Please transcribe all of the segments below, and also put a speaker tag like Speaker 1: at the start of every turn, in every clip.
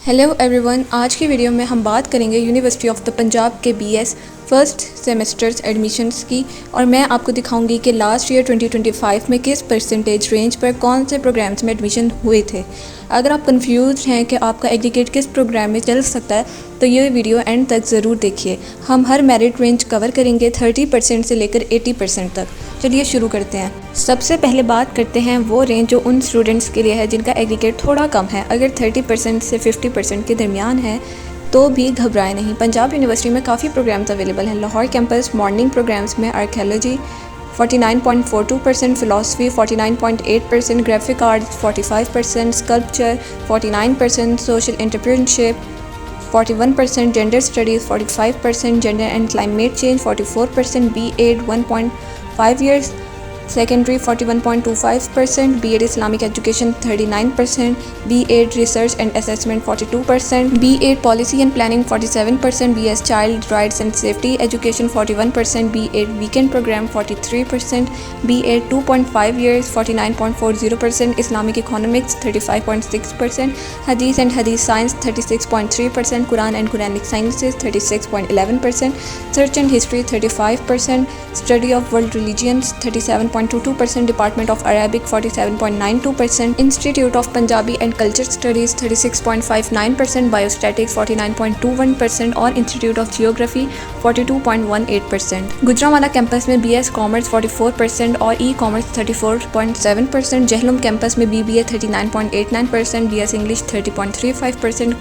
Speaker 1: Hello everyone, आज की video में हम बात करेंगे यूनिवर्सिटी ऑफ द पंजाब के बीएस फर्स्ट सेमेस्टर्स एडमिशन्स की। और मैं आपको दिखाऊंगी कि लास्ट ईयर 2025 में किस परसेंटेज रेंज पर कौन से प्रोग्राम्स में एडमिशन हुए थे। अगर आप कंफ्यूज हैं कि आपका एग्रीगेट किस प्रोग्राम में चल सकता है तो ये वीडियो एंड तक ज़रूर देखिए। हम हर मेरिट रेंज कवर करेंगे 30% से लेकर 80% तक। चलिए शुरू करते हैं। सबसे पहले बात करते हैं वो रेंज जो उन स्टूडेंट्स के लिए है जिनका एग्रीगेट थोड़ा कम है। अगर 30% से 50% के दरमियान है तो भी घबराएं नहीं। पंजाब यूनिवर्सिटी में काफ़ी प्रोग्राम्स अवेलेबल हैं। लाहौर कैंपस मॉर्निंग प्रोग्राम्स में archaeology 49.42%, philosophy 49.8%, graphic arts 45%, sculpture 49%, social entrepreneurship 41%, gender studies 45%, gender and climate change 44%, B.Ed 1.5 years, secondary 41.25%, B.Ed Islamic education 39%, B.Ed research and assessment 42%, B.Ed policy and planning 47%, B.S child rights and safety education 41%, B.Ed weekend programme 43%, B.Ed 2.5 years 49.40%, Islamic economics 35.6%, हदीस and हदीस science 36.3%, Quran and Quranic sciences 36.11%, search and history 35%, study of world religions 37.22%, department of Arabic 47.92%, institute of Punjabi and culture studies 36.59%, biostatics 49.21% और institute of geography 42.18%। Gujranwala campus में BS commerce 44% और e-commerce 34.7%, Jhelum campus में BBA 39.89%, BS English 30.35%,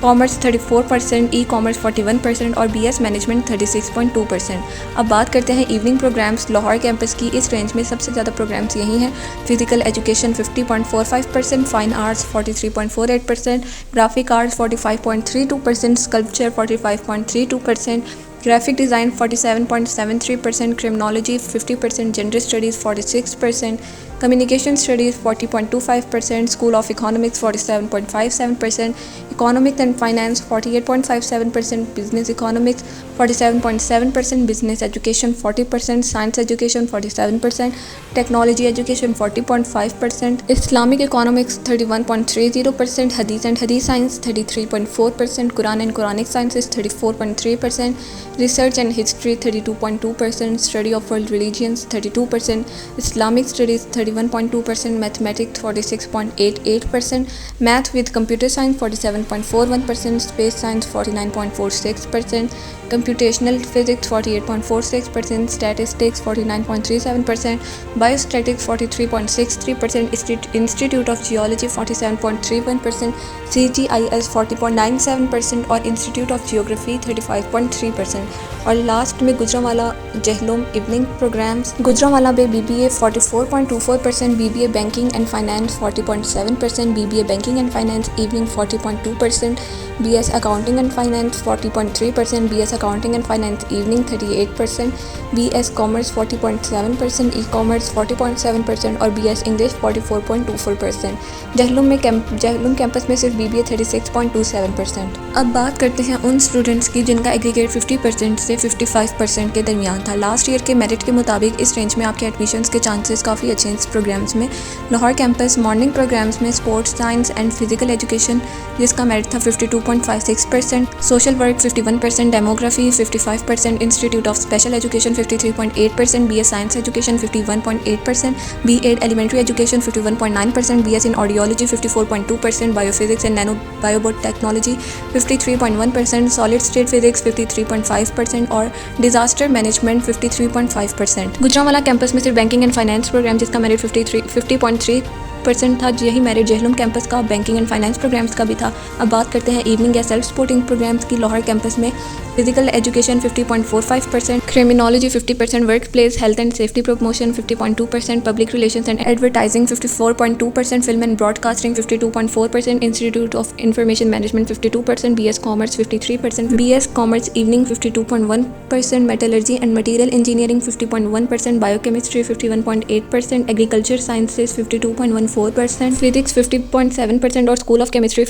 Speaker 1: commerce 34%, e-commerce 41% और BS management 36.2%। अब बात करते हैं evening programmes. Lahore campus की इस रेंज में सबसे ज़्यादा प्रोग्राम्स यही हैं। Physical education 50.45%, fine arts 43.48%, graphic arts 45.32%, sculpture 45.32%, graphic design 47.73%, criminology 50%, gender studies 46%, communication studies 40.25%, school of economics 47.57%, economics and finance 48.57%, business economics 47.7%, business education 40%, science education 47%, technology education 40.5%, Islamic economics 31.30%, हदीस and हदीस science 33.4%, Quran and Quranic sciences 34.3%, research and history 32.2%, study of world religions 32%, Islamic studies 31.2%, mathematics 46.88%, math with computer science 47.41%, space science 49.46%, computational physics 48.46%, statistics 49.37%, biostatics 43.63%, institute of geology 47.31%, CGIS 40.97% और institute of geography 35.3%। और last में Gujranwala Jhelum evening programmes. Gujranwala में BBA 44.24%, BBA banking and finance 40.7%, BBA banking and finance evening 40.2%, BS accounting and finance 40.3%, BS accounting and finance evening 38%, BS commerce 40.7%, e-commerce 40.7% और BS English 44.24%। Jhelum campus में सिर्फ BBA 36.27%। अब बात करते हैं उन स्टूडेंट्स की जिनका एग्रीगेट 50% से 55% के दरमियान था। लास्ट ईयर के मेरिट के मुताबिक इस रेंज में आपके एडमिशन्स के चांसेस काफ़ी अच्छे हैं इस प्रोग्राम्स में। लाहौर कैंपस मॉर्निंग प्रोग्राम्स में sports science and physical education जिसका मेरिट था 52.56%, social work 51%, demography 55%, institute of special education 53.8%, BS science education 51.8%, B.Ed elementary education 51.9%, BS in audiology 54.2%, biophysics and nano biobot technology 53.1%, solid state physics 53.5% और disaster management 53.5%। Gujranwala campus में सिर्फ banking and finance programme जिसका merit 50.3% था। यही merit Jhelum campus का banking and finance programmes का भी था। अब बात करते हैं इवनिंग या सेल्फ सपोर्टिंग प्रोग्राम्स की। लाहौर कैंपस में physical education 50.45%, criminology 50%, work place health and safety promotion 50.2%, public relations and advertising 54.2%, film and broadcasting 52.4%, institute of information management 52%, BS commerce 53%, BS commerce evening 52.1%, metallurgy and material engineering 50.1%, biochemistry 51.8%, agriculture sciences 52.14%, physics 50.7% और school of chemistry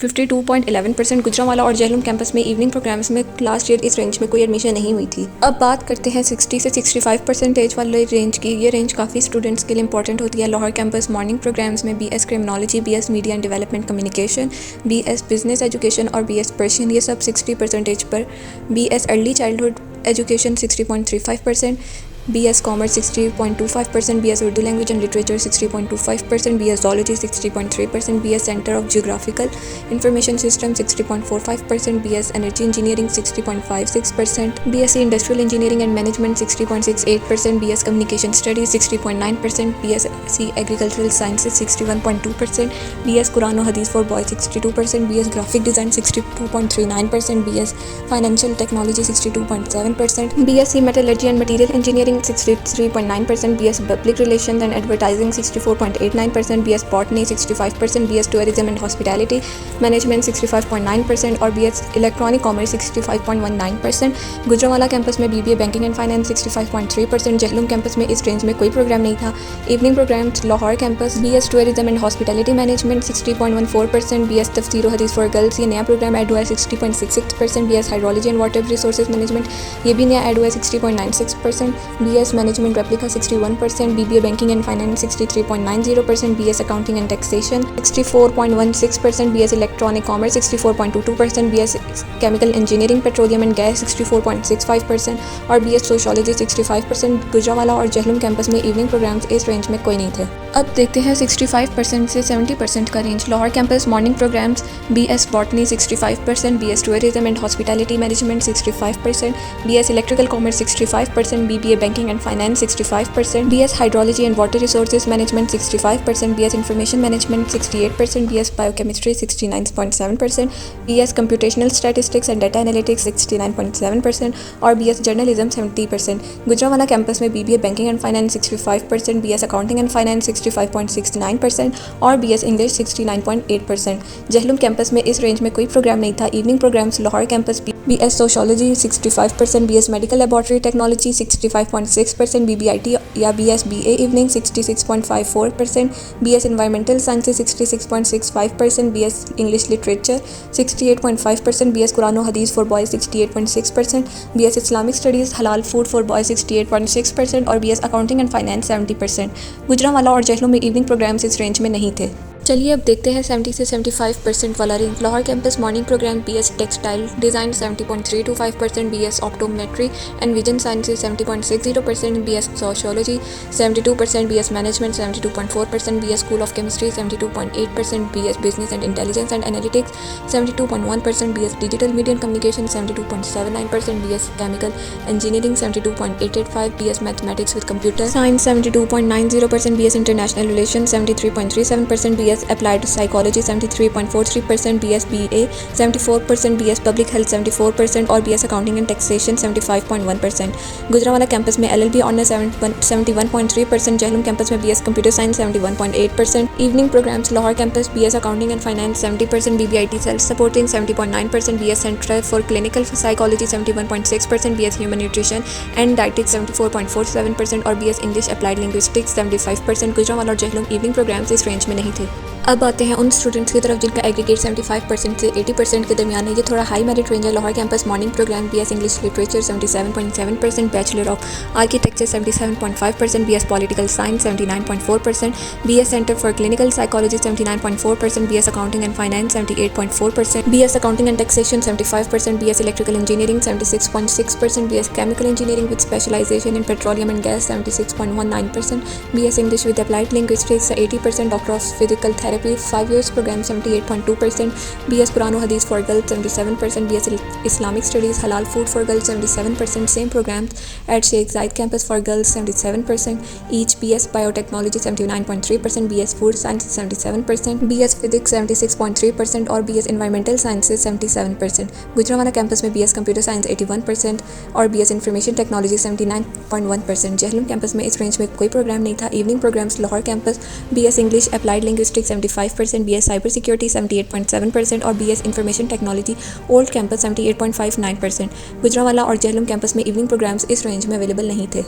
Speaker 1: 52.11%। Gujranwala और Jhelum campus में evening programmes में last year इस range में कोई admission नहीं हुई थी। अब बात करते हैं 60 से 65% वाले रेंज की। ये रेंज काफ़ी स्टूडेंट्स के लिए इंपॉर्टेंट होती है। लाहौर कैंपस मॉर्निंग प्रोग्राम्स में BS criminology, BS media and development communication, BS business education और BS पर्शियन, ये सब 60% पर। BS early childhood education 60.35%, BS commerce 60.25%, BS Urdu language and literature 60.25%, BS zoology 60.3%, BS centre of geographical information system 60.45%, BS energy engineering 60.56%, BSc industrial engineering and management 60.68%, BS communication studies 60.9%, BSc agricultural sciences 61.2%, BS कुरान और हदीस for boys 62%, BS graphic design 62.39%, BS financial technology 62.7%, BSc metallurgy and material engineering 63.9%, BS Public Relations and Advertising 64.89%, BS Botany 65%, BS Tourism and Hospitality Management 65.9% और BS Electronic Commerce 65.19%। Gujranwala campus में BBA Banking and Finance 65.3%। Jhelum campus में इस range में कोई programme नहीं था। Evening programmes Lahore campus BS Tourism and Hospitality Management 60.14%, BS तफसीर और हदीस फॉर गर्ल्स, ये नया प्रोग्राम ऐड हुआ है 60.66%, BS Hydrology and Water Resources Management, ये भी नया ऐड हुआ है 60.96%, BS management replica 61%, BBA banking and finance 63.90%, BS accounting and taxation 64.16%, BS electronic commerce 64.22%, BS chemical engineering petroleum and gas 64.65% और BS सोशियोलॉजी 65%। गुजरांवाला और Jhelum campus में इवनिंग प्रोग्राम्स इस range में कोई नहीं थे। अब देखते हैं 65% से 70% का range. Lahore campus morning programmes BS botany 65%, BS tourism and hospitality management 65%, BS electrical commerce 65%, BBA banking and finance 65%, BS hydrology and water resources management 65%, BS information management 68%, BS biochemistry 69.7%, BS computational statistics and data analytics 69.7% और BS journalism 70%। Gujranwala campus में BBA banking and finance 65%, BS accounting and finance 65.69% और BS English 69.8%। Jhelum campus में इस range में कोई programme नहीं था। Evening programmes Lahore campus BS sociology 65%, BS medical laboratory technology 65.6%, BBIT या BS BA evening 66.54%, BS environmental sciences 66.65%, BS English literature 68.5%, BS कुरान और हदीस for boys 68.6%, BS Islamic studies हलाल फूड फॉर बॉयज 68.6% और BS accounting and finance 70%। Gujranwala और जहलम में evening programmes इस range में नहीं थे। चलिए अब देखते हैं 70 से 75% वाला range. Lahore campus morning programme BS textile design 70.325%, BS optometry and vision sciences 70.60%, BS sociology 72%, BS management 72.4%, BS school of chemistry 72.8%, BS business and intelligence and analytics 72.1%, BS digital media and communication 72.79%, BS chemical engineering 72.885%, BS mathematics with computer science 72.90%, BS international relation 73.37%, BS Applied Psychology 73.43%, BS BA 74%, BS Public Health 74% और BS Accounting and Taxation 75.1%। Gujranwala campus में LLB honours 71.3%, Jhelum campus में BS Computer Science 71.8%। Evening programmes Lahore campus BS Accounting and Finance 70%, BBIT Self Supporting 70.9%, BS Center for Clinical Psychology 71.6%, BS Human Nutrition and Dietetics 74.47% और BS English Applied Linguistics 75%। Gujranwala और Jhelum evening programmes इस range में नहीं थे। अब आते हैं उन स्टूडेंट्स की तरफ जिनका एग्रीगेट 75% से 80% के दरमियान है। ये थोड़ा हाई मेरिट रेंज है। Lahore campus morning programme BS English literature 77.7%, bachelor of architecture 77.5%, BS political science 79.4%, BS centre for clinical psychology 79.4%, BS accounting and finance 78.4%, BS accounting and taxation 75%, BS electrical engineering 76.6%, BS chemical engineering with specialisation in petroleum and gas 76.19%, BS English with applied linguistics 80%, doctor of physical 5 years program 78.2%, BS Quran Hadith for girls 77%, BS Islamic Studies Halal Food for girls 77%, same programs at Sheikh Zayed campus for girls 77%, each BS Biotechnology 79.3%, BS Food Science 77%, BS Physics 76.3% और BS Environmental Sciences 77%। Gujranwala campus में BS Computer Science 81% और BS Information Technology 79.1%। Jhelum campus में इस range में कोई programme नहीं था। Evening programmes Lahore campus BS English Applied Linguistics 75%, BS Cyber Security 78.7% और BS Information Technology old campus 78.59%। Gujranwala और जहलम कैंपस में इवनिंग प्रोग्राम्स इस रेंज में अवेलेबल नहीं थे।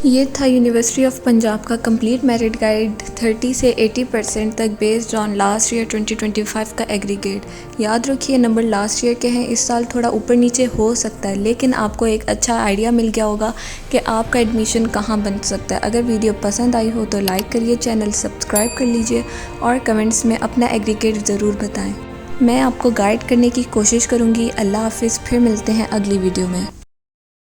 Speaker 1: ये था यूनिवर्सिटी ऑफ पंजाब का कंप्लीट मेरिट गाइड 30 से 80% तक बेस्ड ऑन लास्ट ईयर 2025 का एग्रीगेट। याद रखिए नंबर लास्ट ईयर के हैं, इस साल थोड़ा ऊपर नीचे हो सकता है, लेकिन आपको एक अच्छा आइडिया मिल गया होगा कि आपका एडमिशन कहाँ बन सकता है। अगर वीडियो पसंद आई हो तो लाइक करिए, चैनल सब्सक्राइब कर लीजिए और कमेंट्स में अपना एग्रीगेट ज़रूर बताएँ। मैं आपको गाइड करने की कोशिश करूँगी। अल्लाह हाफिज़, फिर मिलते हैं अगली वीडियो में।